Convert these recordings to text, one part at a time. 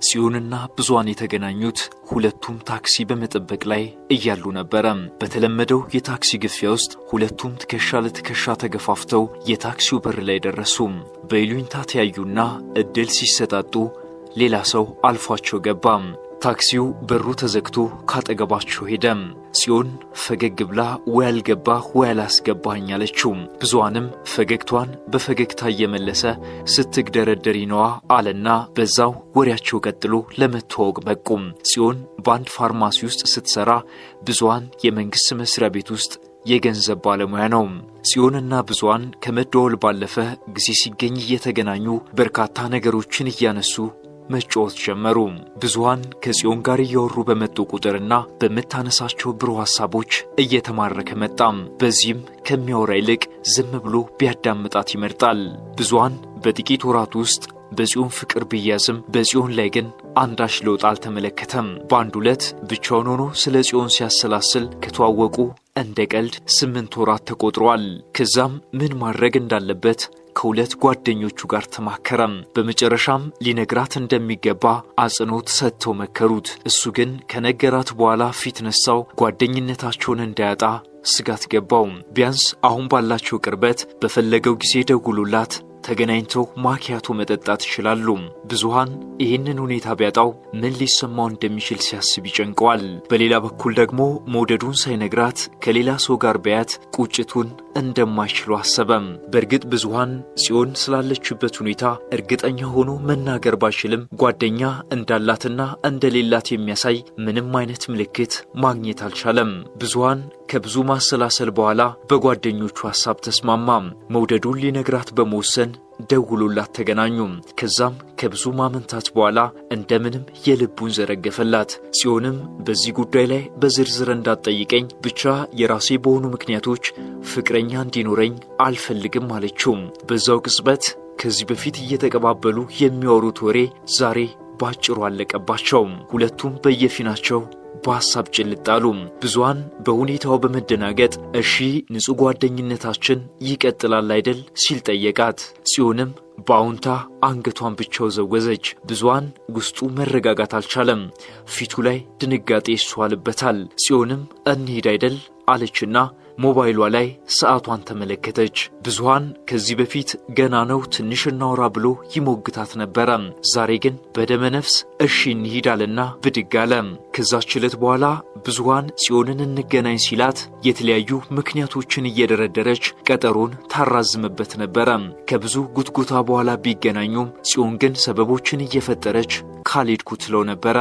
ጽዮንና ብዙሃን የተገናኙት ሁለቱም ታክሲ በመጠበቅ ላይ እያሉ ነበር። በተለመደው የታክሲ ግፊያ ውስጥ ሁለቱም ትከሻ ለትከሻ ተገፋፍተው የታክሲው በር ላይ ደረሱ። በይሉኝታ ተያዩና እድል ሲሰጣጡ ሌላ ሰው አልፏቸው ገባ። ታክሲው በሩ ተዘግቶ ካጠገባቸው ሄደ። ጽዮን ፈገግ ብላ ወይ አልገባህ ወይ አላስገባኝ አለችው። ብዙሃንም ፈገግቷን በፈገግታ እየመለሰ ስትግደረደሪ ነዋ አለና በዛው ወሬያቸው ቀጥሎ ለመተዋወቅ በቁ። ጽዮን በአንድ ፋርማሲ ውስጥ ስትሰራ፣ ብዙሃን የመንግስት መስሪያ ቤት ውስጥ የገንዘብ ባለሙያ ነው። ጽዮንና ብዙሃን ከመደወል ባለፈ ጊዜ ሲገኝ እየተገናኙ በርካታ ነገሮችን እያነሱ መጫወት ጀመሩ። ብዙሃን ከጽዮን ጋር እያወሩ በመጡ ቁጥርና በመታነሳቸው ብሩህ ሐሳቦች እየተማረከ መጣ። በዚህም ከሚያወራ ይልቅ ዝም ብሎ ቢያዳምጣት ይመርጣል። ብዙሃን በጥቂት ወራት ውስጥ በጽዮን ፍቅር ቢያዝም በጽዮን ላይ ግን አንዳች ለውጥ አልተመለከተም። በአንድ ዕለት ብቻውን ሆኖ ስለ ጽዮን ሲያሰላስል ከተዋወቁ እንደ ቀልድ 8 ወራት ተቆጥሯል። ከዛም ምን ማድረግ እንዳለበት ከሁለት ጓደኞቹ ጋር ተማከረ። በመጨረሻም ሊነግራት እንደሚገባ አጽንኦት ሰጥተው መከሩት። እሱ ግን ከነገራት በኋላ ፊት ነሳው። ጓደኝነታቸውን እንዳያጣ ስጋት ገባው። ቢያንስ አሁን ባላቸው ቅርበት በፈለገው ጊዜ ደውሎላት ተገናኝተው ማኪያቶ መጠጣት ይችላሉ። ብዙሃን ይህንን ሁኔታ ቢያጣው ምን ሊሰማው እንደሚችል ሲያስብ ይጨንቀዋል። በሌላ በኩል ደግሞ መውደዱን ሳይነግራት ከሌላ ሰው ጋር ቢያት ቁጭቱን እንደማይችሉ አሰበ። በእርግጥ ብዙሃን ጽዮን ስላለችበት ሁኔታ እርግጠኛ ሆኖ መናገር ባይችልም ጓደኛ እንዳላትና እንደሌላት የሚያሳይ ምንም አይነት ምልክት ማግኘት አልቻለም። ብዙሃን ከብዙ ማሰላሰል በኋላ በጓደኞቹ ሐሳብ ተስማማ። መውደዱን ሊነግራት በመወሰን ደውሎላት ተገናኙ። ከዛም ከብዙ ማመንታት በኋላ እንደምንም የልቡን ዘረገፈላት። ጽዮንም በዚህ ጉዳይ ላይ በዝርዝር እንዳትጠይቀኝ ብቻ የራሴ በሆኑ ምክንያቶች ፍቅረኛ እንዲኖረኝ አልፈልግም አለችው። በዛው ቅጽበት ከዚህ በፊት እየተቀባበሉ የሚያወሩት ወሬ ዛሬ ባጭሩ አለቀባቸው። ሁለቱም በየፊናቸው በሐሳብ ጭልጣሉ። ብዙሃን በሁኔታው በመደናገጥ እሺ ንጹህ ጓደኝነታችን ይቀጥላል አይደል ሲል ጠየቃት። ጽዮንም በአዎንታ አንገቷን ብቻው ዘወዘች። ብዙሃን ውስጡ መረጋጋት አልቻለም። ፊቱ ላይ ድንጋጤ ይስተዋልበታል። ጽዮንም እንሂድ አይደል አለችና ሞባይሏ ላይ ሰዓቷን ተመለከተች። ብዙሃን ከዚህ በፊት ገና ነው ትንሽ እናውራ ብሎ ይሞግታት ነበረ። ዛሬ ግን በደመ ነፍስ እሺ እንሂድ አለና ብድግ አለ። ከዛች ዕለት በኋላ ብዙሃን ጽዮንን እንገናኝ ሲላት የተለያዩ ምክንያቶችን እየደረደረች ቀጠሮን ታራዝምበት ነበረ። ከብዙ ጉትጉታ በኋላ ቢገናኙም ጽዮን ግን ሰበቦችን እየፈጠረች ካልሄድኩ ትለው ነበረ።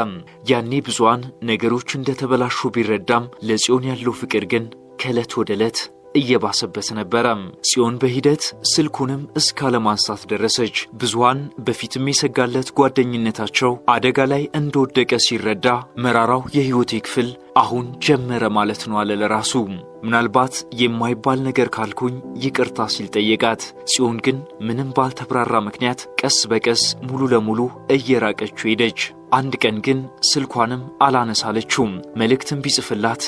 ያኔ ብዙሃን ነገሮች እንደተበላሹ ቢረዳም ለጽዮን ያለው ፍቅር ግን ከዕለት ወደ ዕለት እየባሰበት ነበረ። ጽዮን በሂደት ስልኩንም እስካለማንሳት ደረሰች። ብዙሃን በፊትም የሰጋለት ጓደኝነታቸው አደጋ ላይ እንደወደቀ ሲረዳ መራራው የሕይወቴ ክፍል አሁን ጀመረ ማለት ነው አለ ለራሱ። ምናልባት የማይባል ነገር ካልኩኝ ይቅርታ ሲል ጠየቃት። ጽዮን ግን ምንም ባልተብራራ ምክንያት ቀስ በቀስ ሙሉ ለሙሉ እየራቀችው ሄደች። አንድ ቀን ግን ስልኳንም አላነሳለችውም። መልእክትም ቢጽፍላት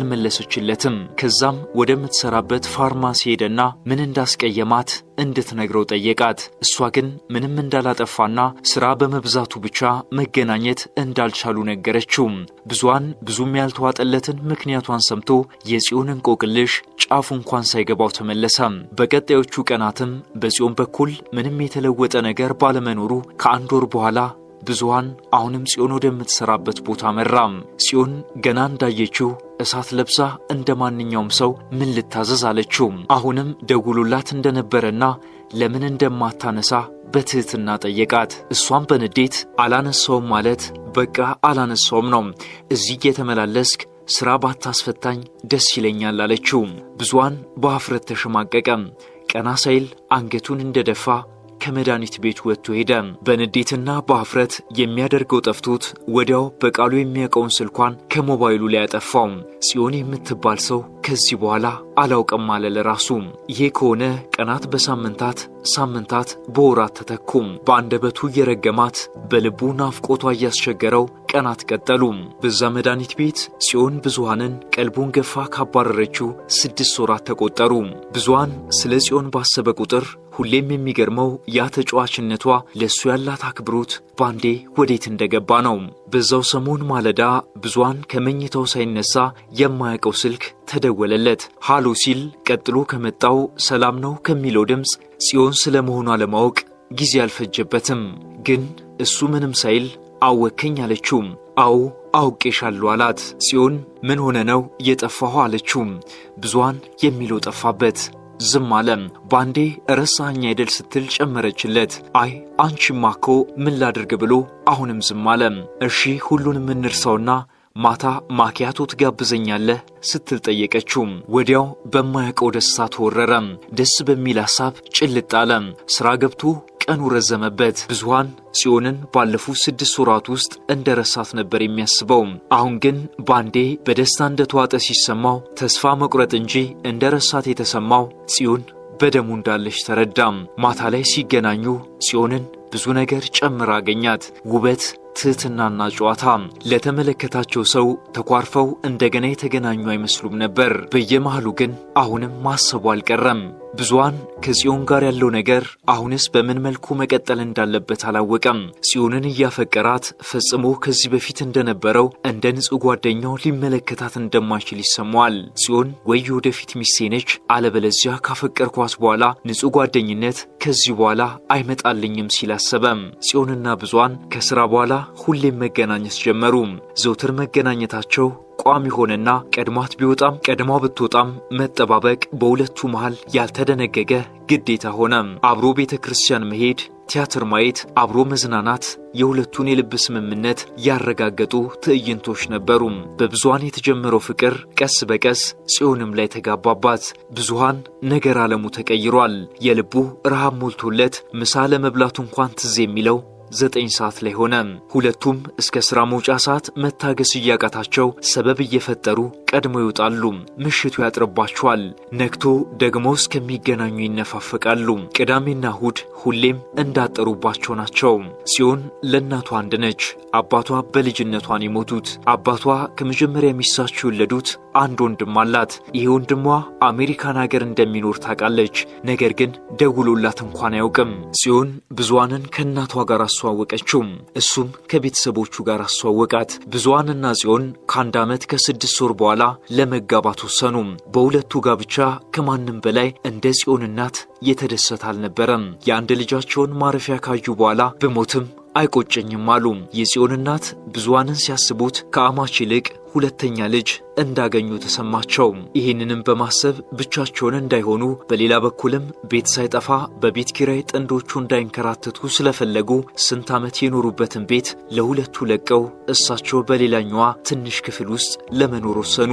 አልመለሰችለትም። ከዛም ወደምትሰራበት ፋርማሲ ሄደና ምን እንዳስቀየማት እንድትነግረው ጠየቃት። እሷ ግን ምንም እንዳላጠፋና ስራ በመብዛቱ ብቻ መገናኘት እንዳልቻሉ ነገረችው። ብዙሃን ብዙም ያልተዋጠለትን ምክንያቷን ሰምቶ የጽዮን እንቆቅልሽ ጫፉ እንኳን ሳይገባው ተመለሰ። በቀጣዮቹ ቀናትም በጽዮን በኩል ምንም የተለወጠ ነገር ባለመኖሩ ከአንድ ወር በኋላ ብዙሃን አሁንም ጽዮን ወደምትሰራበት ቦታ መራ። ጽዮን ገና እንዳየችው እሳት ለብሳ እንደማንኛውም ሰው ምን ልታዘዝ አለችው። አሁንም ደውሎላት እንደነበረና ለምን እንደማታነሳ በትህትና ጠየቃት። እሷም በንዴት አላነሳውም ማለት በቃ አላነሳውም ነው፣ እዚህ የተመላለስክ ስራ ባታስፈታኝ ደስ ይለኛል አለችው። ብዙሃን በአፍረት ተሸማቀቀ። ቀና ሳይል አንገቱን እንደደፋ ከመድኃኒት ቤት ወጥቶ ሄደ። በንዴትና በአፍረት የሚያደርገው ጠፍቶት ወዲያው በቃሉ የሚያውቀውን ስልኳን ከሞባይሉ ላይ ያጠፋው። ጽዮን የምትባል ሰው ከዚህ በኋላ አላውቅም አለ ለራሱ። ይሄ ከሆነ ቀናት በሳምንታት ሳምንታት በወራት ተተኩ። በአንደበቱ እየረገማት በልቡ ናፍቆቷ እያስቸገረው ቀናት ቀጠሉ። በዛ መድኃኒት ቤት ጽዮን ብዙሃንን ቀልቡን ገፋ ካባረረችው 6 ወራት ተቆጠሩ። ብዙሃን ስለ ጽዮን ባሰበ ቁጥር ሁሌም የሚገርመው ያ ተጫዋችነቷ፣ ለሱ ያላት አክብሮት ባንዴ ወዴት እንደገባ ነው። በዛው ሰሞን ማለዳ ብዙሃን ከመኝታው ሳይነሳ የማያውቀው ስልክ ተደወለለት። ሃሎ ሲል ቀጥሎ ከመጣው ሰላም ነው ከሚለው ድምፅ ጽዮን ስለመሆኗ ለማወቅ ጊዜ አልፈጀበትም። ግን እሱ ምንም ሳይል አወከኝ አለችው። አዎ አውቄሻለሁ አላት። ጽዮን ምን ሆነ ነው የጠፋሁ አለችው። ብዙሃን የሚለው ጠፋበት። ዝም አለ። ባንዴ ረሳኸኝ አይደል ስትል ጨመረችለት። አይ አንቺማ እኮ ምን ላድርግ ብሎ አሁንም ዝም አለ። እሺ ሁሉንም እንርሳውና ማታ ማኪያቶ ትጋብዘኛለህ ስትል ጠየቀችው። ወዲያው በማያውቀው ደስታ ተወረረ። ደስ በሚል ሐሳብ ጭልጥ አለ። ስራ ገብቶ ቀኑ ረዘመበት። ብዙሃን ጽዮንን ባለፉት 6 ወራት ውስጥ እንደረሳት ነበር የሚያስበው። አሁን ግን ባንዴ በደስታ እንደተዋጠ ሲሰማው ተስፋ መቁረጥ እንጂ እንደረሳት የተሰማው ጽዮን በደሙ እንዳለች ተረዳ። ማታ ላይ ሲገናኙ ጽዮንን ብዙ ነገር ጨምራ አገኛት። ውበት፣ ትህትናና ጨዋታ። ለተመለከታቸው ሰው ተኳርፈው እንደገና የተገናኙ አይመስሉም ነበር። በየመሃሉ ግን አሁንም ማሰቡ አልቀረም። ብዙሃን ከጽዮን ጋር ያለው ነገር አሁንስ በምን መልኩ መቀጠል እንዳለበት አላወቀም። ጽዮንን እያፈቀራት ፈጽሞ ከዚህ በፊት እንደነበረው እንደ ንጹህ ጓደኛው ሊመለከታት እንደማይችል ይሰማዋል። ጽዮን ወይ ወደፊት ሚስቴ ነች፣ አለበለዚያ ካፈቀርኳት በኋላ ንጹህ ጓደኝነት ከዚህ በኋላ አይመጣልኝም ሲል አሰበም። ጽዮንና ብዙሃን ከስራ በኋላ ሁሌም መገናኘት ጀመሩ። ዘውትር መገናኘታቸው ቋሚ ሆነና ቀድማት ቢወጣም ቀድማው ብትወጣም መጠባበቅ በሁለቱ መሃል ያልተደነገገ ግዴታ ሆነ። አብሮ ቤተክርስቲያን መሄድ፣ ቲያትር ማየት፣ አብሮ መዝናናት የሁለቱን የልብ ስምምነት ያረጋገጡ ትዕይንቶች ነበሩ። በብዙሃን የተጀመረው ፍቅር ቀስ በቀስ ጽዮንም ላይ ተጋባባት። ብዙሃን ነገር ዓለሙ ተቀይሯል። የልቡ ረሃብ ሞልቶለት ምሳ ለመብላቱ እንኳን ትዝ የሚለው 9 ሰዓት ላይ ሆነ። ሁለቱም እስከ ስራ መውጫ ሰዓት መታገስ እያቃታቸው ሰበብ እየፈጠሩ ቀድሞ ይወጣሉ። ምሽቱ ያጥርባቸዋል። ነክቶ ደግሞ እስከሚገናኙ ይነፋፈቃሉ። ቅዳሜና እሁድ ሁሌም እንዳጠሩባቸው ናቸው። ጽዮን ለእናቷ አንድ ነች። አባቷ በልጅነቷን የሞቱት። አባቷ ከመጀመሪያ ሚስታቸው የወለዱት አንድ ወንድም አላት። ይሄ ወንድሟ አሜሪካን ሀገር እንደሚኖር ታውቃለች። ነገር ግን ደውሎላት እንኳን አያውቅም። ጽዮን ብዙሃንን ከእናቷ ጋር አስተዋወቀችው። እሱም ከቤተሰቦቹ ጋር አስተዋወቃት። ብዙሃንና ጽዮን ከ1 ዓመት ከ6 ወር በኋላ ለመጋባት ወሰኑ። በሁለቱ ጋብቻ ከማንም በላይ እንደ ጽዮን እናት የተደሰተ አልነበረም። የአንድ ልጃቸውን ማረፊያ ካዩ በኋላ በሞትም አይቆጨኝም አሉ። የጽዮን እናት ብዙሃንን ሲያስቡት ከአማች ይልቅ ሁለተኛ ልጅ እንዳገኙ ተሰማቸው። ይህንንም በማሰብ ብቻቸውን እንዳይሆኑ፣ በሌላ በኩልም ቤት ሳይጠፋ በቤት ኪራይ ጥንዶቹ እንዳይንከራተቱ ስለፈለጉ ስንት ዓመት የኖሩበትን ቤት ለሁለቱ ለቀው እሳቸው በሌላኛዋ ትንሽ ክፍል ውስጥ ለመኖር ወሰኑ።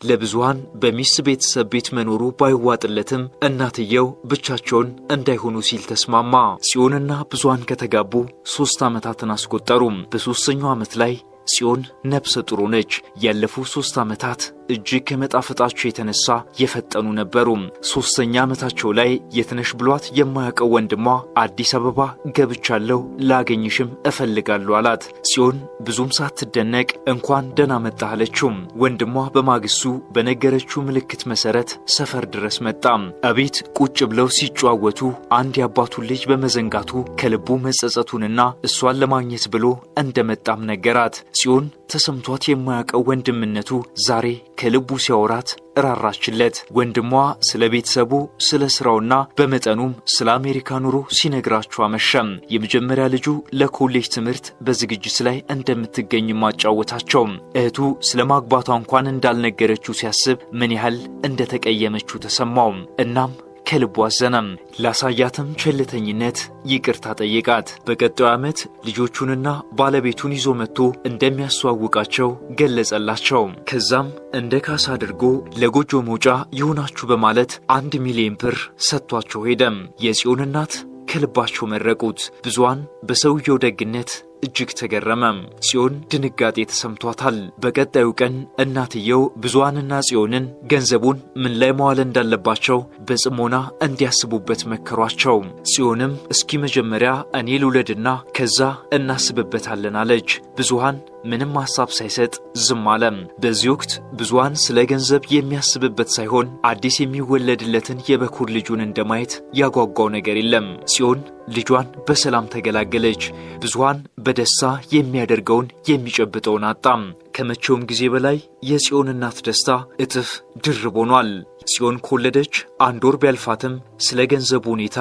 ለብዙሃን በሚስት ቤተሰብ ቤት መኖሩ ባይዋጥለትም እናትየው ብቻቸውን እንዳይሆኑ ሲል ተስማማ። ጽዮንና ብዙሃን ከተጋቡ 3 ዓመታትን አስቆጠሩ። በ3ኛው ዓመት ላይ ጽዮን ነፍሰ ጡር ነች። ያለፉት 3 ዓመታት እጅግ ከመጣፈጣቸው የተነሳ የፈጠኑ ነበሩ። 3ኛ ዓመታቸው ላይ የትነሽ ብሏት የማያውቀው ወንድሟ አዲስ አበባ ገብቻለሁ ላገኝሽም እፈልጋለሁ አላት። ጽዮን ብዙም ሳትደነቅ እንኳን ደህና መጣህ አለችው። ወንድሟ በማግስቱ በነገረችው ምልክት መሰረት ሰፈር ድረስ መጣ። እቤት ቁጭ ብለው ሲጨዋወቱ አንድ የአባቱን ልጅ በመዘንጋቱ ከልቡ መጸጸቱንና እሷን ለማግኘት ብሎ እንደመጣም ነገራት። ጽዮን ተሰምቷት የማያውቀው ወንድምነቱ ዛሬ ከልቡ ሲያወራት ራራችለት። ወንድሟ ስለ ቤተሰቡ፣ ስለ ስራውና በመጠኑም ስለ አሜሪካ ኑሮ ሲነግራቸው አመሸም። የመጀመሪያ ልጁ ለኮሌጅ ትምህርት በዝግጅት ላይ እንደምትገኝ ማጫወታቸው። እህቱ ስለ ማግባቷ እንኳን እንዳልነገረችው ሲያስብ ምን ያህል እንደተቀየመችው ተሰማው። እናም ከልቡ አዘነም። ላሳያትም ቸልተኝነት ይቅርታ ጠየቃት። በቀጣዩ ዓመት ልጆቹንና ባለቤቱን ይዞ መጥቶ እንደሚያስተዋውቃቸው ገለጸላቸው። ከዛም እንደ ካሳ አድርጎ ለጎጆ መውጫ ይሁናችሁ በማለት 1 ሚሊዮን ብር ሰጥቷቸው ሄደም። የጽዮን እናት ከልባቸው መረቁት። ብዙሃን በሰውየው ደግነት እጅግ ተገረመ። ጽዮን ድንጋጤ ተሰምቷታል። በቀጣዩ ቀን እናትየው ብዙሃንና ጽዮንን ገንዘቡን ምን ላይ መዋል እንዳለባቸው በጽሞና እንዲያስቡበት መከሯቸው። ጽዮንም እስኪ መጀመሪያ እኔ ልውለድና ከዛ እናስብበታለን አለች። ብዙሃን ምንም ሐሳብ ሳይሰጥ ዝም አለ። በዚህ ወቅት ብዙሃን ስለ ገንዘብ የሚያስብበት ሳይሆን አዲስ የሚወለድለትን የበኩር ልጁን እንደማየት ያጓጓው ነገር የለም። ጽዮን ልጇን በሰላም ተገላገለች። ብዙሃን በደስታ የሚያደርገውን የሚጨብጠውን አጣም። ከመቼውም ጊዜ በላይ የጽዮን እናት ደስታ እጥፍ ድርብ ሆኗል። ጽዮን ከወለደች 1 ወር ቢያልፋትም ስለ ገንዘቡ ሁኔታ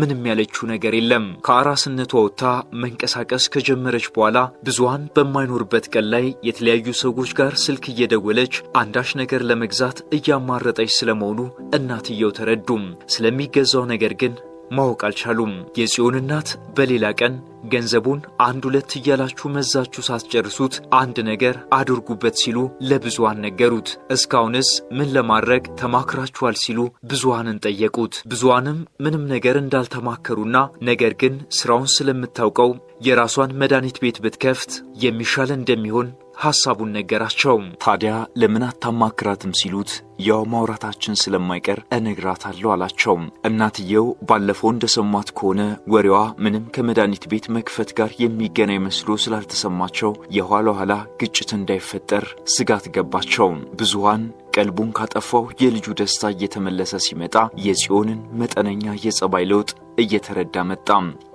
ምንም ያለችው ነገር የለም። ከአራስነቷ ወጥታ መንቀሳቀስ ከጀመረች በኋላ ብዙሃን በማይኖርበት ቀን ላይ የተለያዩ ሰዎች ጋር ስልክ እየደወለች አንዳች ነገር ለመግዛት እያማረጠች ስለመሆኑ እናትየው ተረዱም። ስለሚገዛው ነገር ግን ማወቅ አልቻሉም። የጽዮን እናት በሌላ ቀን ገንዘቡን 1-2 እያላችሁ መዛችሁ ሳትጨርሱት አንድ ነገር አድርጉበት ሲሉ ለብዙሃን ነገሩት። እስካሁንስ ምን ለማድረግ ተማክራችኋል ሲሉ ብዙሃንን ጠየቁት። ብዙሃንም ምንም ነገር እንዳልተማከሩና ነገር ግን ስራውን ስለምታውቀው የራሷን መድኃኒት ቤት ብትከፍት የሚሻል እንደሚሆን ሐሳቡን ነገራቸው። ታዲያ ለምን አታማክራትም ሲሉት ያው ማውራታችን ስለማይቀር እነግራታለሁ አላቸው። እናትየው ባለፈው እንደሰማት ከሆነ ወሬዋ ምንም ከመድኃኒት ቤት መክፈት ጋር የሚገናኝ መስሎ ስላልተሰማቸው የኋላ ኋላ ግጭት እንዳይፈጠር ስጋት ገባቸው። ብዙሃን ቀልቡን ካጠፋው የልጁ ደስታ እየተመለሰ ሲመጣ የጽዮንን መጠነኛ የጸባይ ለውጥ እየተረዳ መጣ።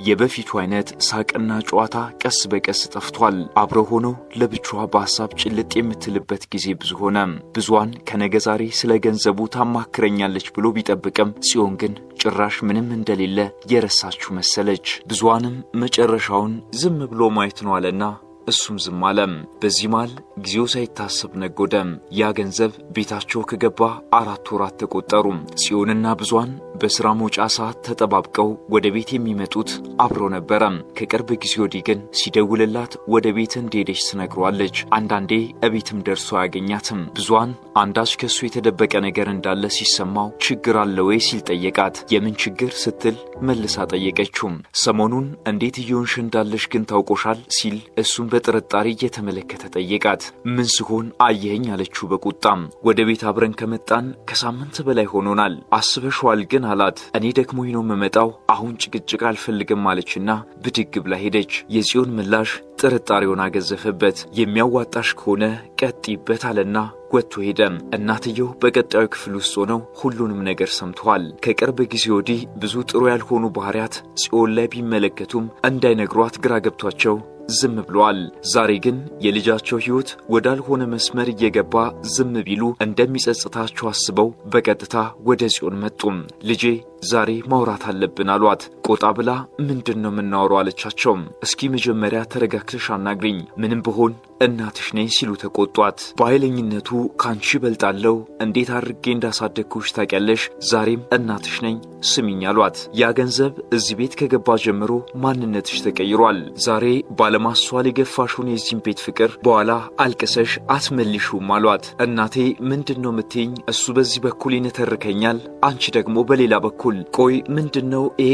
የበፊቱ አይነት ሳቅና ጨዋታ ቀስ በቀስ ጠፍቷል። አብረው ሆነው ለብቻዋ በሐሳብ ጭልጥ የምትልበት ጊዜ ብዙ ሆነ። ብዙሃን ከነገ ዛሬ ስለ ገንዘቡ ታማክረኛለች ብሎ ቢጠብቅም ጽዮን ግን ጭራሽ ምንም እንደሌለ የረሳችው መሰለች። ብዙሃንም መጨረሻውን ዝም ብሎ ማየት ነው አለና እሱም ዝም አለ። በዚህ መሃል ጊዜው ሳይታሰብ ነጎደ። ያ ገንዘብ ቤታቸው ከገባ 4 ወራት ተቆጠሩ። ጽዮንና ብዙሃን በስራ መውጫ ሰዓት ተጠባብቀው ወደ ቤት የሚመጡት አብረው ነበረ። ከቅርብ ጊዜ ወዲህ ግን ሲደውልላት ወደ ቤት እንደሄደች ትነግሯለች። አንዳንዴ እቤትም ደርሶ አያገኛትም። ብዙሃን አንዳች ከሱ የተደበቀ ነገር እንዳለ ሲሰማው ችግር አለ ወይ ሲል ጠየቃት። የምን ችግር ስትል መልሳ ጠየቀችው። ሰሞኑን እንዴት እየሆንሽ እንዳለሽ ግን ታውቆሻል ሲል እሱም በጥርጣሬ እየተመለከተ ጠየቃት። ምን ሲሆን አየኸኝ አለችው በቁጣም። ወደ ቤት አብረን ከመጣን ከሳምንት በላይ ሆኖናል። አስበሽዋል ግን አላት። እኔ ደክሞኝ ነው የምመጣው፣ አሁን ጭቅጭቅ አልፈልግም አለችና ብድግ ብላ ሄደች። የጽዮን ምላሽ ጥርጣሬውን አገዘፈበት። የሚያዋጣሽ ከሆነ ቀጥይበት አለና ወጥቶ ሄደ። እናትየው በቀጣዩ ክፍል ውስጥ ሆነው ሁሉንም ነገር ሰምተዋል። ከቅርብ ጊዜ ወዲህ ብዙ ጥሩ ያልሆኑ ባህሪያት ጽዮን ላይ ቢመለከቱም እንዳይነግሯት ግራ ገብቷቸው ዝም ብለዋል። ዛሬ ግን የልጃቸው ሕይወት ወዳልሆነ መስመር እየገባ ዝም ቢሉ እንደሚጸጽታቸው አስበው በቀጥታ ወደ ጽዮን መጡ። ልጄ ዛሬ ማውራት አለብን አሏት። ቆጣ ብላ ምንድነው የምናወራው አለቻቸው። እስኪ መጀመሪያ ተረጋግተሽ አናግሪኝ፣ ምንም ብሆን እናትሽ ነኝ ሲሉ ተቆጧት። በኃይለኝነቱ ካንቺ በልጣለው፣ እንዴት አድርጌ እንዳሳደግኩሽ ታውቂያለሽ፣ ዛሬም እናትሽ ነኝ ስሚኝ አሏት። ያ ገንዘብ እዚህ ቤት ከገባ ጀምሮ ማንነትሽ ተቀይሯል። ዛሬ ባለማስተዋል የገፋሽውን የዚህን ቤት ፍቅር በኋላ አልቅሰሽ አትመልሹም አሏት። እናቴ ምንድነው የምትይኝ? እሱ በዚህ በኩል ይነተርከኛል፣ አንቺ ደግሞ በሌላ በኩል። ቆይ ምንድነው ይሄ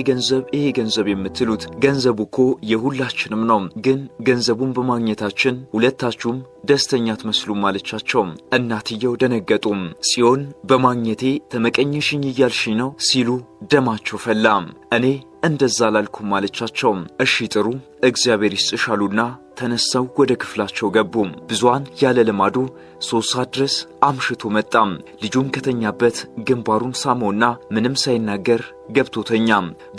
ገንዘብ የምትሉት? ገንዘቡ እኮ የሁላችንም ነው፣ ግን ገንዘቡን በማግኘታችን ሁለታችሁም ደስተኛ አትመስሉም አለቻቸው። እናትየው ደነገጡም። ጽዮን በማግኘቴ ተመቀኘሽኝ እያልሽኝ ነው ሲሉ ደማቸው ፈላ። እኔ እንደዛ ላልኩም አለቻቸው። እሺ ጥሩ እግዚአብሔር ይስጥሽ አሉና ተነስተው ወደ ክፍላቸው ገቡ። ብዙሃን ያለ ልማዱ 3 ሰዓት ድረስ አምሽቶ መጣ። ልጁን ከተኛበት ግንባሩን ሳመውና ምንም ሳይናገር ገብቶተኛ።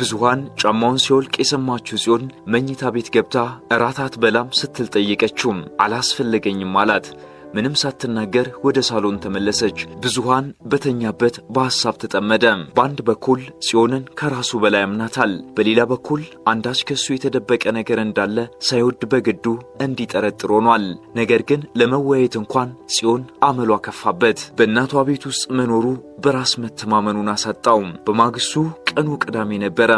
ብዙሃን ጫማውን ሲወልቅ የሰማችው ጽዮን መኝታ ቤት ገብታ እራት አትበላም ስትል ጠየቀችው። አላስፈለገኝም አላት። ምንም ሳትናገር ወደ ሳሎን ተመለሰች። ብዙሃን በተኛበት በሐሳብ ተጠመደ። በአንድ በኩል ጽዮንን ከራሱ በላይ አምናታል፣ በሌላ በኩል አንዳች ከሱ የተደበቀ ነገር እንዳለ ሳይወድ በግዱ እንዲጠረጥር ሆኗል። ነገር ግን ለመወያየት እንኳን ጽዮን አመሏ ከፋበት። በእናቷ ቤት ውስጥ መኖሩ በራስ መተማመኑን አሳጣው። በማግስቱ ቀኑ ቅዳሜ ነበረ።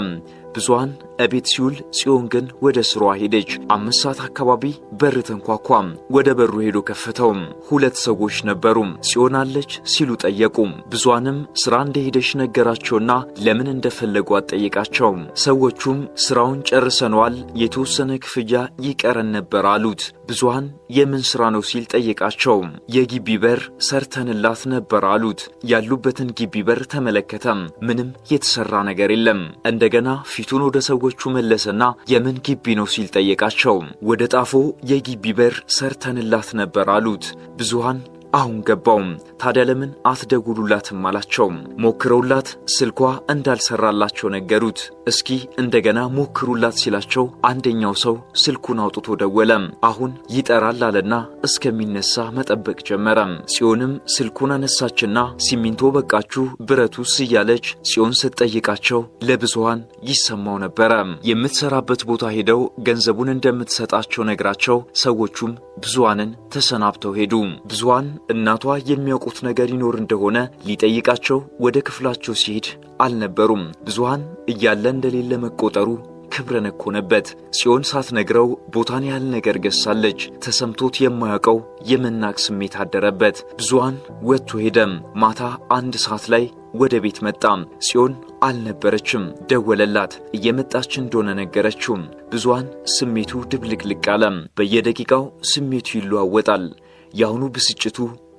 ብዙሃን እቤት ሲውል ጽዮን ግን ወደ ስሯ ሄደች። 5 ሰዓት አካባቢ በር ተንኳኳ። ወደ በሩ ሄዶ ከፈተው። 2 ሰዎች ነበሩ። ጽዮን አለች ሲሉ ጠየቁ። ብዙሃንም ስራ እንደሄደች ነገራቸውና ለምን እንደፈለጉ አጠየቃቸው። ሰዎቹም ስራውን ጨርሰናል፣ የተወሰነ ክፍያ ይቀረን ነበር አሉት። ብዙሃን የምን ስራ ነው ሲል ጠየቃቸው። የግቢ በር ሰርተንላት ነበር አሉት። ያሉበትን ግቢ በር ተመለከተ። ምንም የተሰራ ነገር የለም። እንደገና ፊቱን ወደ ሰዎቹ መለሰና የምን ግቢ ነው ሲል ጠየቃቸው። ወደ ጣፎ የግቢ በር ሰርተንላት ነበር አሉት። ብዙሃን አሁን ገባው። ታዲያ ለምን አትደውሉላትም አላቸው። ሞክረውላት ስልኳ እንዳልሰራላቸው ነገሩት። እስኪ እንደገና ሞክሩላት ሲላቸው አንደኛው ሰው ስልኩን አውጥቶ ደወለ። አሁን ይጠራል አለና እስከሚነሳ መጠበቅ ጀመረ። ጽዮንም ስልኩን አነሳችና ሲሚንቶ በቃችሁ ብረቱስ እያለች ጽዮን ስትጠይቃቸው ለብዙሃን ይሰማው ነበረ። የምትሰራበት ቦታ ሄደው ገንዘቡን እንደምትሰጣቸው ነግራቸው ሰዎቹም ብዙሃንን ተሰናብተው ሄዱ። ብዙሃን እናቷ የሚያውቁት ነገር ይኖር እንደሆነ ሊጠይቃቸው ወደ ክፍላቸው ሲሄድ አልነበሩም። ብዙሃን እያለ እንደሌለ መቆጠሩ ክብረ ነክ ሆነበት። ጽዮን ሳትነግረው ቦታን ያህል ነገር ገሳለች። ተሰምቶት የማያውቀው የመናቅ ስሜት አደረበት። ብዙሃን ወጥቶ ሄደ። ማታ 1 ሰዓት ላይ ወደ ቤት መጣ። ጽዮን አልነበረችም። ደወለላት። እየመጣች እንደሆነ ነገረችው። ብዙሃን ስሜቱ ድብልቅልቅ አለ። በየደቂቃው ስሜቱ ይለዋወጣል። ያሁኑ ብስጭቱ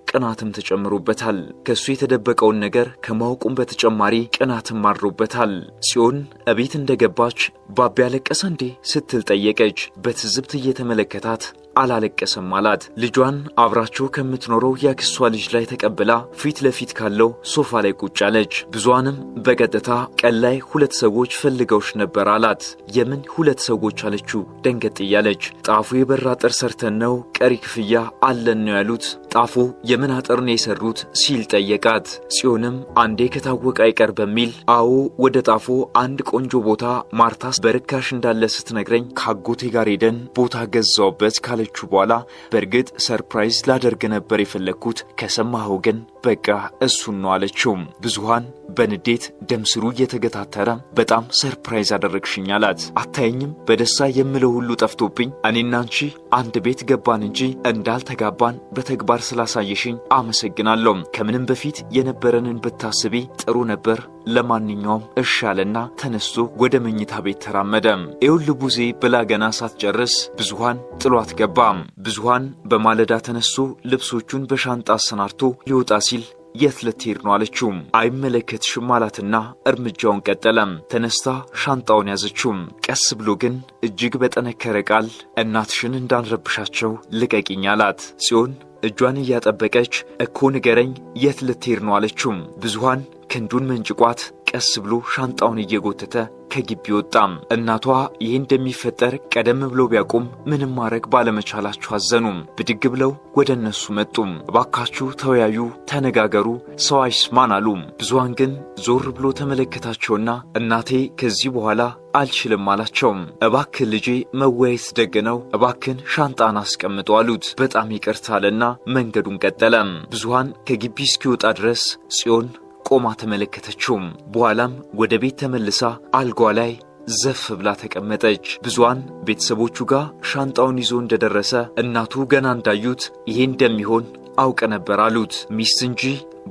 ቅናትም ተጨምሮበታል። ከሱ የተደበቀውን ነገር ከማወቁም በተጨማሪ ቅናትም አድሮበታል። ጽዮን እቤት እንደገባች ባቢ ያለቀሰ እንዴ ስትል ጠየቀች። በትዝብት እየተመለከታት አላለቀሰም አላት። ልጇን አብራቸው ከምትኖረው ያክሷ ልጅ ላይ ተቀብላ ፊት ለፊት ካለው ሶፋ ላይ ቁጭ አለች። ብዙሃንም በቀጥታ ቀን ላይ 2 ሰዎች ፈልገውሽ ነበር አላት። የምን 2 ሰዎች አለችው ደንገጥ እያለች። ጣፎ የበር አጥር ሰርተን ነው ቀሪ ክፍያ አለን ነው ያሉት። ጣፎ የምን አጥር ነው የሰሩት ሲል ጠየቃት። ጽዮንም አንዴ ከታወቀ አይቀር በሚል አዎ ወደ ጣፎ አንድ ቆንጆ ቦታ ማርታስ በርካሽ እንዳለ ስትነግረኝ ካጎቴ ጋር ሄደን ቦታ ገዛውበት ካለ በኋላ በእርግጥ ሰርፕራይዝ ላደርግ ነበር የፈለኩት፣ ከሰማኸው ግን በቃ እሱን ነው አለችው። ብዙሃን በንዴት ደምስሩ እየተገታተረ በጣም ሰርፕራይዝ አደረግሽኝ አላት። አታየኝም በደስታ የምለው ሁሉ ጠፍቶብኝ እኔና አንቺ አንድ ቤት ገባን እንጂ እንዳልተጋባን በተግባር ስላሳየሽኝ አመሰግናለሁ። ከምንም በፊት የነበረንን ብታስቢ ጥሩ ነበር። ለማንኛውም እሻለና ተነስቶ ወደ መኝታ ቤት ተራመደ። ኤውልቡዜ ብላ ገና ሳትጨርስ ብዙሃን ጥሏት ገባ። ብዙሃን በማለዳ ተነስቶ ልብሶቹን በሻንጣ አሰናርቶ ሊወጣ ሲል የት ልትሄድ ነው አለችው። አይመለከትሽም አላትና እርምጃውን ቀጠለ። ተነስታ ሻንጣውን ያዘችው። ቀስ ብሎ ግን እጅግ በጠነከረ ቃል እናትሽን እንዳንረብሻቸው ልቀቂኝ አላት። ጽዮን እጇን እያጠበቀች እኮ ንገረኝ የት ልትሄድ ነው አለችው። ብዙሃን ክንዱን መንጭቋት ቀስ ብሎ ሻንጣውን እየጎተተ ከግቢ ወጣ። እናቷ ይሄ እንደሚፈጠር ቀደም ብለው ቢያቁም ምንም ማድረግ ባለመቻላቸው አዘኑ። ብድግ ብለው ወደ እነሱ መጡ። እባካችሁ ተወያዩ፣ ተነጋገሩ፣ ሰው አይስማን አሉ። ብዙሃን ግን ዞር ብሎ ተመለከታቸውና እናቴ ከዚህ በኋላ አልችልም አላቸው። እባክህ ልጄ መወያየት ደግነው፣ እባክን ሻንጣን አስቀምጡ አሉት። በጣም ይቅርታ አለና መንገዱን ቀጠለ። ብዙሃን ከግቢ እስኪወጣ ድረስ ጽዮን ቆማ ተመለከተችው። በኋላም ወደ ቤት ተመልሳ አልጓ ላይ ዘፍ ብላ ተቀመጠች። ብዙሃን ቤተሰቦቹ ጋር ሻንጣውን ይዞ እንደደረሰ እናቱ ገና እንዳዩት ይሄ እንደሚሆን አውቀ ነበር አሉት። ሚስት እንጂ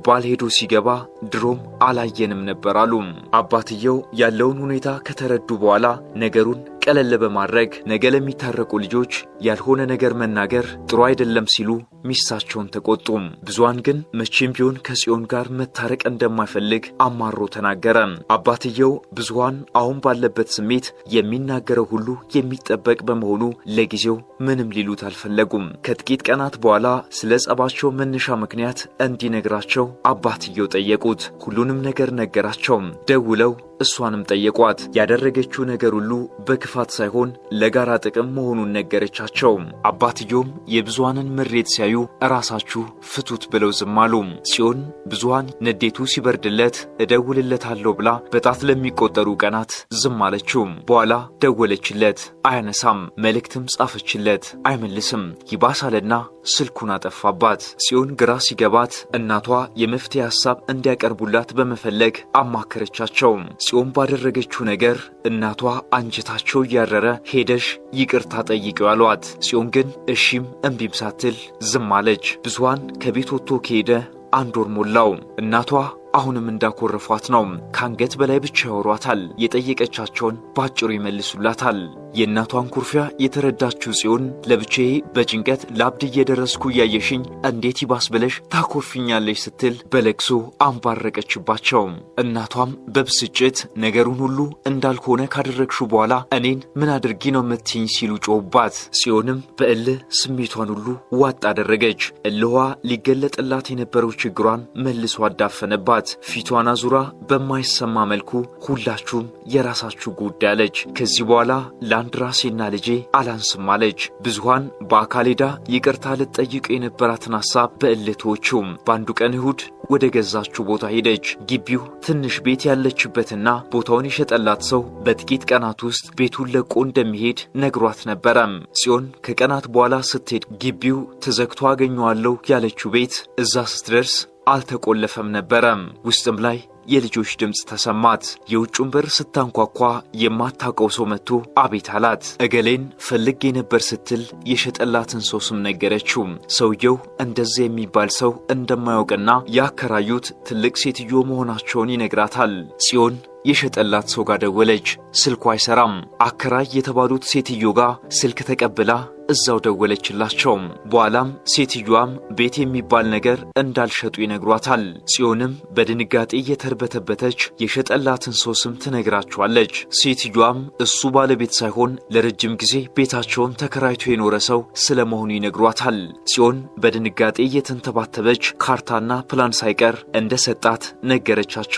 ባል ሄዶ ሲገባ ድሮም አላየንም ነበር አሉ። አባትየው ያለውን ሁኔታ ከተረዱ በኋላ ነገሩን ቀለል በማድረግ ነገ ለሚታረቁ ልጆች ያልሆነ ነገር መናገር ጥሩ አይደለም ሲሉ ሚስታቸውን ተቆጡ። ብዙሃን ግን መቼም ቢሆን ከጽዮን ጋር መታረቅ እንደማይፈልግ አማሮ ተናገረ። አባትየው ብዙሃን አሁን ባለበት ስሜት የሚናገረው ሁሉ የሚጠበቅ በመሆኑ ለጊዜው ምንም ሊሉት አልፈለጉም። ከጥቂት ቀናት በኋላ ስለ ጸባቸው መነሻ ምክንያት እንዲነግራቸው አባትየው ጠየቁት። ሁሉንም ነገር ነገራቸው። ደውለው እሷንም ጠየቋት። ያደረገችው ነገር ሁሉ በክፋት ለልፋት ሳይሆን ለጋራ ጥቅም መሆኑን ነገረቻቸው። አባትየውም የብዙሃንን ምሬት ሲያዩ ራሳችሁ ፍቱት ብለው ዝም አሉ። ጽዮን ብዙሃን ንዴቱ ሲበርድለት እደውልለታለሁ ብላ በጣት ለሚቆጠሩ ቀናት ዝም አለችው። በኋላ ደወለችለት፣ አያነሳም። መልእክትም ጻፈችለት፣ አይመልስም። ይባሳልና ስልኩን አጠፋባት። ጽዮን ግራ ሲገባት እናቷ የመፍትሄ ሐሳብ እንዲያቀርቡላት በመፈለግ አማከረቻቸው። ጽዮን ባደረገችው ነገር እናቷ አንጀታቸው እያረረ ሄደሽ ይቅርታ ጠይቂው አሏት። ጽዮን ግን እሺም እምቢም ሳትል ዝም አለች። ብዙሃን ከቤት ወጥቶ ከሄደ 1 ወር ሞላው። እናቷ አሁንም እንዳኮረፏት ነው። ካንገት በላይ ብቻ ያወሯታል። የጠየቀቻቸውን ባጭሩ ይመልሱላታል። የእናቷን ኩርፊያ የተረዳችው ጽዮን ለብቻዬ በጭንቀት ላብድ እየደረስኩ ያየሽኝ እንዴት ይባስ ብለሽ ታኮርፊኛለሽ ስትል በለቅሶ አንባረቀችባቸው። እናቷም በብስጭት ነገሩን ሁሉ እንዳልሆነ ካደረግሽው በኋላ እኔን ምን አድርጊ ነው የምትይኝ ሲሉ ጮውባት። ጽዮንም በእልህ ስሜቷን ሁሉ ዋጥ አደረገች። እልዋ ሊገለጥላት የነበረው ችግሯን መልሶ አዳፈነባት። ፊቷን አዙራ በማይሰማ መልኩ ሁላችሁም የራሳችሁ ጉዳይ አለች። ከዚህ በኋላ ለአንድ ራሴና ልጄ አላንስም አለች። ብዙሃን በአካል ሄዳ ይቅርታ ልትጠይቅ የነበራትን ሐሳብ በእልቶቹ በአንዱ ቀን እሁድ ወደ ገዛችው ቦታ ሄደች። ግቢው ትንሽ ቤት ያለችበትና ቦታውን የሸጠላት ሰው በጥቂት ቀናት ውስጥ ቤቱን ለቆ እንደሚሄድ ነግሯት ነበረ። ጽዮን ከቀናት በኋላ ስትሄድ ግቢው ተዘግቶ አገኘዋለሁ ያለችው ቤት እዛ ስትደርስ አልተቆለፈም ነበረ። ውስጥም ላይ የልጆች ድምጽ ተሰማት። የውጭውን በር ስታንኳኳ የማታውቀው ሰው መጥቶ አቤት አላት። እገሌን ፈልጌ ነበር ስትል የሸጠላትን ሰው ስም ነገረችው። ሰውየው እንደዚህ የሚባል ሰው እንደማያውቅና ያከራዩት ትልቅ ሴትዮ መሆናቸውን ይነግራታል። ጽዮን የሸጠላት ሰው ጋር ደወለች። ስልኩ አይሰራም። አከራይ የተባሉት ሴትዮ ጋር ስልክ ተቀብላ እዛው ደወለችላቸው። በኋላም ሴትዮዋም ቤት የሚባል ነገር እንዳልሸጡ ይነግሯታል። ጽዮንም በድንጋጤ እየተርበተበተች የሸጠላትን ሰው ስም ትነግራቸዋለች። ሴትዮዋም እሱ ባለቤት ሳይሆን ለረጅም ጊዜ ቤታቸውን ተከራይቶ የኖረ ሰው ስለመሆኑ ይነግሯታል። ጽዮን በድንጋጤ እየተንተባተበች ካርታና ፕላን ሳይቀር እንደሰጣት ነገረቻቸው።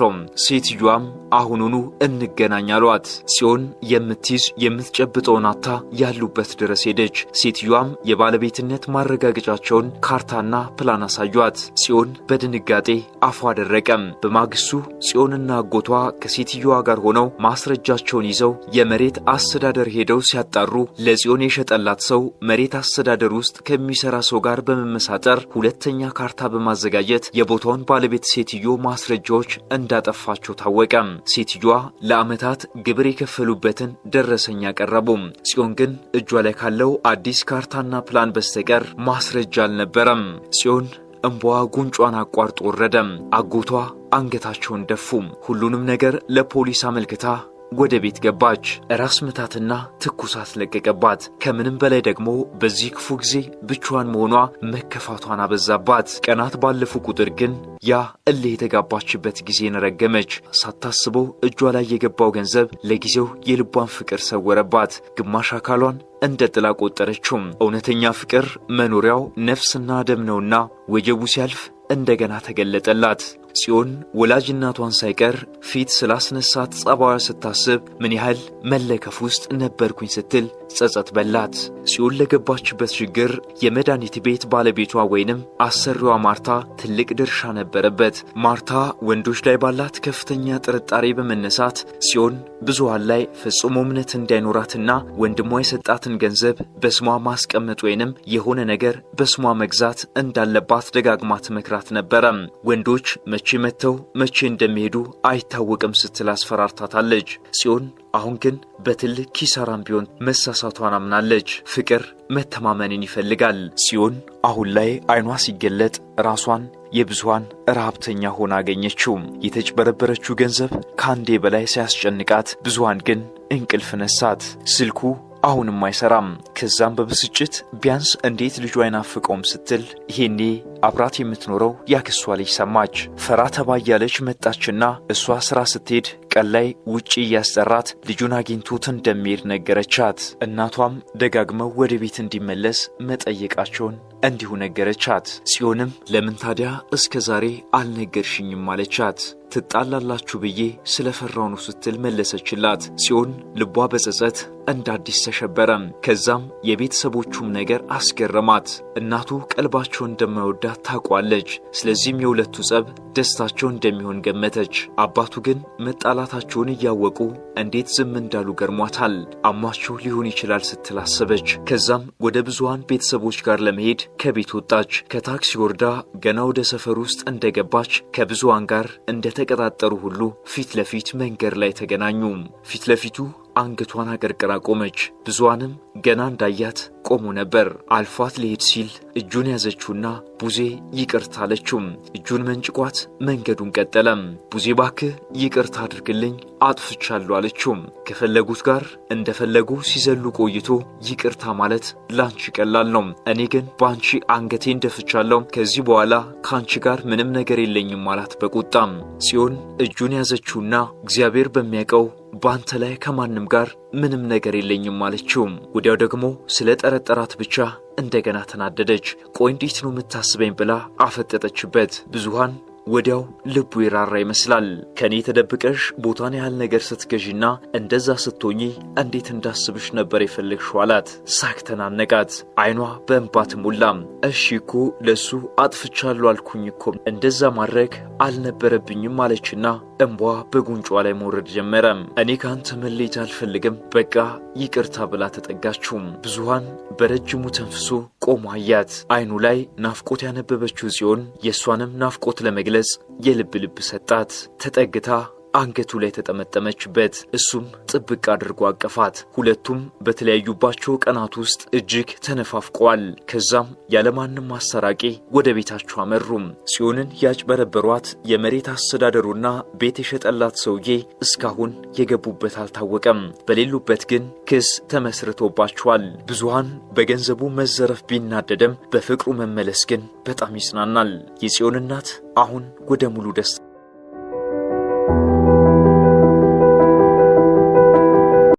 ሴትዮዋም አሁኑኑ እንገናኝ አሏት። ጽዮን የምትይዝ የምትጨብጠውን አታ ያሉበት ድረስ ሄደች። ሴትዮዋም የባለቤትነት ማረጋገጫቸውን ካርታና ፕላን አሳዩአት። ጽዮን በድንጋጤ አፏ ደረቀም። በማግስቱ ጽዮንና አጎቷ ከሴትዮዋ ጋር ሆነው ማስረጃቸውን ይዘው የመሬት አስተዳደር ሄደው ሲያጣሩ ለጽዮን የሸጠላት ሰው መሬት አስተዳደር ውስጥ ከሚሰራ ሰው ጋር በመመሳጠር ሁለተኛ ካርታ በማዘጋጀት የቦታውን ባለቤት ሴትዮ ማስረጃዎች እንዳጠፋቸው ታወቀ። ሴትዮዋ ለዓመታት ግብር የከፈሉበትን ደረሰኛ ቀረቡ። ጽዮን ግን እጇ ላይ ካለው አዲስ ካርታና ፕላን በስተቀር ማስረጃ አልነበረም። ጽዮን እንባዋ ጉንጯን አቋርጦ ወረደ። አጎቷ አንገታቸውን ደፉ። ሁሉንም ነገር ለፖሊስ አመልክታ ወደ ቤት ገባች። ራስ ምታትና ትኩሳት ለቀቀባት። ከምንም በላይ ደግሞ በዚህ ክፉ ጊዜ ብቻዋን መሆኗ መከፋቷን አበዛባት። ቀናት ባለፉ ቁጥር ግን ያ እልህ የተጋባችበት ጊዜን ረገመች። ሳታስበው እጇ ላይ የገባው ገንዘብ ለጊዜው የልቧን ፍቅር ሰወረባት። ግማሽ አካሏን እንደ ጥላ ቆጠረችው። እውነተኛ ፍቅር መኖሪያው ነፍስና ደም ነውና ወጀቡ ሲያልፍ እንደገና ተገለጠላት። ጽዮን ወላጅ እናቷን ሳይቀር ፊት ስላስነሳት ጸባዋ ስታስብ ምን ያህል መለከፍ ውስጥ ነበርኩኝ ስትል ጸጸት በላት። ጽዮን ለገባችበት ችግር የመድኃኒት ቤት ባለቤቷ ወይንም አሰሪዋ ማርታ ትልቅ ድርሻ ነበረበት። ማርታ ወንዶች ላይ ባላት ከፍተኛ ጥርጣሬ በመነሳት ጽዮን ብዙሃን ላይ ፍጹም እምነት እንዳይኖራትና ወንድሟ የሰጣትን ገንዘብ በስሟ ማስቀመጥ ወይንም የሆነ ነገር በስሟ መግዛት እንዳለባት ደጋግማ ትመክራት ነበረ። ወንዶች መቼ መተው መቼ እንደሚሄዱ አይታወቅም ስትል አስፈራርታታለች። ጽዮን አሁን ግን በትልቅ ኪሳራም ቢሆን መሳሳቷን አምናለች። ፍቅር መተማመንን ይፈልጋል። ጽዮን አሁን ላይ አይኗ ሲገለጥ ራሷን የብዙሃን ረሃብተኛ ሆና አገኘችው። የተጭበረበረችው ገንዘብ ካንዴ በላይ ሲያስጨንቃት ብዙሃን ግን እንቅልፍ ነሳት። ስልኩ አሁንም አይሰራም። ከዛም በብስጭት ቢያንስ እንዴት ልጇ አይናፍቀውም ስትል ይሄኔ አብራት የምትኖረው ያክሷ ልጅ ሰማች። ፈራ ተባያለች መጣችና እሷ ስራ ስትሄድ ቀን ላይ ውጪ እያስጠራት ልጁን አግኝቶት እንደሚሄድ ነገረቻት። እናቷም ደጋግመው ወደ ቤት እንዲመለስ መጠየቃቸውን እንዲሁ ነገረቻት። ጽዮንም ለምን ታዲያ እስከ ዛሬ አልነገርሽኝም አለቻት። ትጣላላችሁ ብዬ ስለፈራው ነው ስትል መለሰችላት። ጽዮን ልቧ በጸጸት እንደ አዲስ ተሸበረ። ከዛም የቤተሰቦቹም ነገር አስገረማት። እናቱ ቀልባቸው እንደማይወዳት ታውቋለች። ስለዚህም የሁለቱ ጸብ ደስታቸው እንደሚሆን ገመተች። አባቱ ግን መጣላታቸውን እያወቁ እንዴት ዝም እንዳሉ ገርሟታል። አሟቸው ሊሆን ይችላል ስትል አሰበች። ከዛም ወደ ብዙሃን ቤተሰቦች ጋር ለመሄድ ከቤት ወጣች። ከታክሲ ወርዳ ገና ወደ ሰፈር ውስጥ እንደገባች ከብዙሃን ጋር እንደተቀጣጠሩ ሁሉ ፊት ለፊት መንገድ ላይ ተገናኙ። ፊት ለፊቱ አንገቷን አቀርቅራ ቆመች። ብዙሃንም ገና እንዳያት ቆሞ ነበር። አልፏት ሊሄድ ሲል እጁን ያዘችውና ቡዜ ይቅርታ አለችው። እጁን መንጭቋት መንገዱን ቀጠለ። ቡዜ ባክህ ይቅርታ አድርግልኝ አጥፍቻለሁ አለችው። ከፈለጉት ጋር እንደፈለጉ ሲዘሉ ቆይቶ ይቅርታ ማለት ላንቺ ቀላል ነው። እኔ ግን ባንቺ አንገቴን ደፍቻለሁ። ከዚህ በኋላ ካንቺ ጋር ምንም ነገር የለኝም ማለት በቁጣም ጽዮን እጁን ያዘችውና እግዚአብሔር በሚያውቀው ባንተ ላይ ከማንም ጋር ምንም ነገር የለኝም አለችው። ወዲያው ደግሞ ስለ ጠረጠራት ብቻ እንደገና ተናደደች። ቆይ እንዴት ነው የምታስበኝ ብላ አፈጠጠችበት። ብዙሃን ወዲያው ልቡ ይራራ ይመስላል። ከኔ ተደብቀሽ ቦታን ያህል ነገር ስትገዢና እንደዛ ስትሆኚ እንዴት እንዳስብሽ ነበር የፈለግሽው አላት። ሳቅ ተናነቃት። አይኗ በእንባ ተሞላም። እሺ እኮ ለሱ አጥፍቻለሁ አልኩኝ እኮ እንደዛ ማድረግ አልነበረብኝም አለችና እንቧ በጉንጯ ላይ መውረድ ጀመረ። እኔ ካንተ መለየት አልፈልግም በቃ ይቅርታ ብላ ተጠጋችው። ብዙሃን በረጅሙ ተንፍሶ ቆሞ አያት። አይኑ ላይ ናፍቆት ያነበበችው ጽዮን የሷንም ናፍቆት ለመግለጽ የልብ ሰጣት። ተጠግታ አንገቱ ላይ ተጠመጠመችበት። እሱም ጥብቅ አድርጎ አቀፋት። ሁለቱም በተለያዩባቸው ቀናት ውስጥ እጅግ ተነፋፍቀዋል። ከዛም ያለማንም ማሰራቂ ወደ ቤታቸው አመሩ። ጽዮንን ያጭበረበሯት የመሬት አስተዳደሩና ቤት የሸጠላት ሰውዬ እስካሁን የገቡበት አልታወቀም። በሌሉበት ግን ክስ ተመስርቶባቸዋል። ብዙሃን በገንዘቡ መዘረፍ ቢናደደም በፍቅሩ መመለስ ግን በጣም ይጽናናል። የጽዮን እናት አሁን ወደ ሙሉ ደስታ